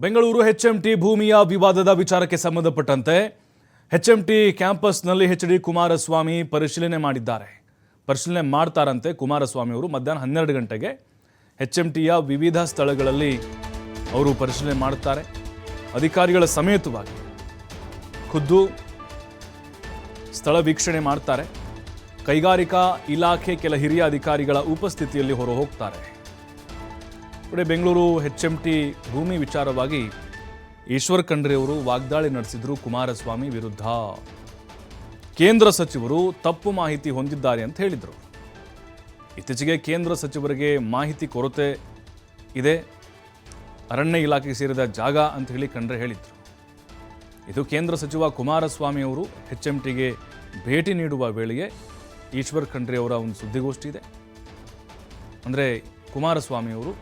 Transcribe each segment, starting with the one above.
Bengaluru HMT ಭೂಮಿಯ ವಿವಾದದ ವಿಚಾರಕ್ಕೆ ಸಂಬಂಧಪಟ್ಟಂತೆ ಎಚ್ಎಂಟಿ ಕ್ಯಾಂಪಸ್ನಲ್ಲಿ ಎಚ್.ಡಿ. ಕುಮಾರಸ್ವಾಮಿ ಪರಿಶೀಲನೆ ಮಾಡಿದ್ದಾರೆ. ಪರಿಶೀಲನೆ ಮಾಡ್ತಾರಂತೆ ಕುಮಾರಸ್ವಾಮಿ ಅವರು ಮಧ್ಯಾಹ್ನ 12 ಗಂಟೆಗೆ ಎಚ್ಎಂಟಿಯ ವಿವಿಧ ಸ್ಥಳಗಳಲ್ಲಿ ಅವರು ಪರಿಶೀಲನೆ ಮಾಡುತ್ತಾರೆ. ಅಧಿಕಾರಿಗಳ ಸಮೇತವಾಗಿ ಖುದ್ದು ಸ್ಥಳ ವೀಕ್ಷಣೆ ಮಾಡ್ತಾರೆ. ಕೈಗಾರಿಕಾ ಇಲಾಖೆ ಕೆಲ ಹಿರಿಯ ಅಧಿಕಾರಿಗಳ ಉಪಸ್ಥಿತಿಯಲ್ಲಿ ಹೊರ ಹೋಗ್ತಾರೆ. ಬೆಂಗಳೂರು ಎಚ್ಎಂಟಿ ಭೂಮಿ ವಿಚಾರವಾಗಿ ಈಶ್ವರ್ ಖಂಡ್ರೆ ಅವರು ವಾಗ್ದಾಳಿ ನಡೆಸಿದ್ರು ಕುಮಾರಸ್ವಾಮಿ ವಿರುದ್ಧ. ಕೇಂದ್ರ ಸಚಿವರು ತಪ್ಪು ಮಾಹಿತಿ ಹೊಂದಿದ್ದಾರೆ ಅಂತ ಹೇಳಿದರು. ಇತ್ತೀಚೆಗೆ ಕೇಂದ್ರ ಸಚಿವರಿಗೆ ಮಾಹಿತಿ ಕೊರತೆ ಇದೆ, ಅರಣ್ಯ ಇಲಾಖೆಗೆ ಸೇರಿದ ಜಾಗ ಅಂತ ಹೇಳಿ ಖಂಡ್ರೆ ಹೇಳಿದ್ರು. ಇದು ಕೇಂದ್ರ ಸಚಿವ ಕುಮಾರಸ್ವಾಮಿ ಅವರು ಎಚ್ಎಂಟಿಗೆ ಭೇಟಿ ನೀಡುವ ವೇಳೆಗೆ ಈಶ್ವರ್ ಖಂಡ್ರೆ ಅವರ ಒಂದು ಸುದ್ದಿಗೋಷ್ಠಿ ಇದೆ. ಅಂದರೆ ಕುಮಾರಸ್ವಾಮಿ ಅವರು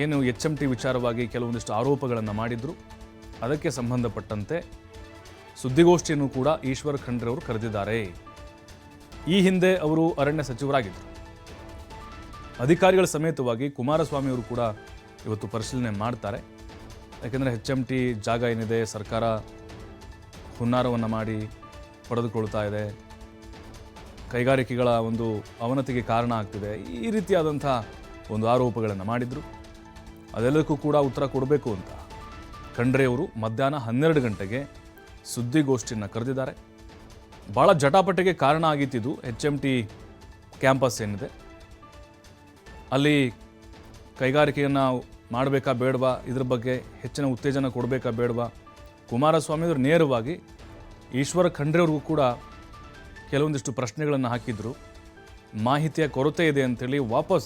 ಏನು ಎಚ್ಎಂಟಿ ವಿಚಾರವಾಗಿ ಕೆಲವೊಂದಿಷ್ಟು ಆರೋಪಗಳನ್ನು ಮಾಡಿದ್ರು, ಅದಕ್ಕೆ ಸಂಬಂಧಪಟ್ಟಂತೆ ಸುದ್ದಿಗೋಷ್ಠಿಯನ್ನು ಕೂಡ ಈಶ್ವರ್ ಖಂಡ್ರೆ ಅವರು ಕರೆದಿದ್ದಾರೆ. ಈ ಹಿಂದೆ ಅವರು ಅರಣ್ಯ ಸಚಿವರಾಗಿದ್ದರು. ಅಧಿಕಾರಿಗಳ ಸಮೇತವಾಗಿ ಕುಮಾರಸ್ವಾಮಿ ಅವರು ಕೂಡ ಇವತ್ತು ಪರಿಶೀಲನೆ ಮಾಡ್ತಾರೆ. ಯಾಕೆಂದರೆ ಎಚ್ಎಂಟಿ ಜಾಗ ಏನಿದೆ ಸರ್ಕಾರ ಹುನ್ನಾರವನ್ನು ಮಾಡಿ ಪಡೆದುಕೊಳ್ತಾ ಇದೆ, ಕೈಗಾರಿಕೆಗಳ ಒಂದು ಅವನತಿಗೆ ಕಾರಣ ಆಗ್ತಿದೆ, ಈ ರೀತಿಯಾದಂಥ ಒಂದು ಆರೋಪಗಳನ್ನು ಮಾಡಿದರು. ಅದೆಲ್ಲಕ್ಕೂ ಕೂಡ ಉತ್ತರ ಕೊಡಬೇಕು ಅಂತ ಖಂಡ್ರೆ ಅವರು ಮಧ್ಯಾಹ್ನ 12 ಗಂಟೆಗೆ ಸುದ್ದಿಗೋಷ್ಠಿಯನ್ನು ಕರೆದಿದ್ದಾರೆ. ಭಾಳ ಜಟಾಪಟಿಗೆ ಕಾರಣ ಆಗಿತ್ತಿದ್ದು ಎಚ್ಎಂಟಿ ಕ್ಯಾಂಪಸ್ ಏನಿದೆ ಅಲ್ಲಿ ಕೈಗಾರಿಕೆಯನ್ನು ಮಾಡಬೇಕಾ ಬೇಡವಾ, ಇದ್ರ ಬಗ್ಗೆ ಹೆಚ್ಚಿನ ಉತ್ತೇಜನ ಕೊಡಬೇಕಾ ಬೇಡವಾ, ಕುಮಾರಸ್ವಾಮಿ ಅವರು ನೇರವಾಗಿ ಈಶ್ವರ ಖಂಡ್ರೆ ಅವ್ರಿಗೂ ಕೂಡ ಕೆಲವೊಂದಿಷ್ಟು ಪ್ರಶ್ನೆಗಳನ್ನು ಹಾಕಿದ್ರು. ಮಾಹಿತಿಯ ಕೊರತೆ ಇದೆ ಅಂತೇಳಿ ವಾಪಸ್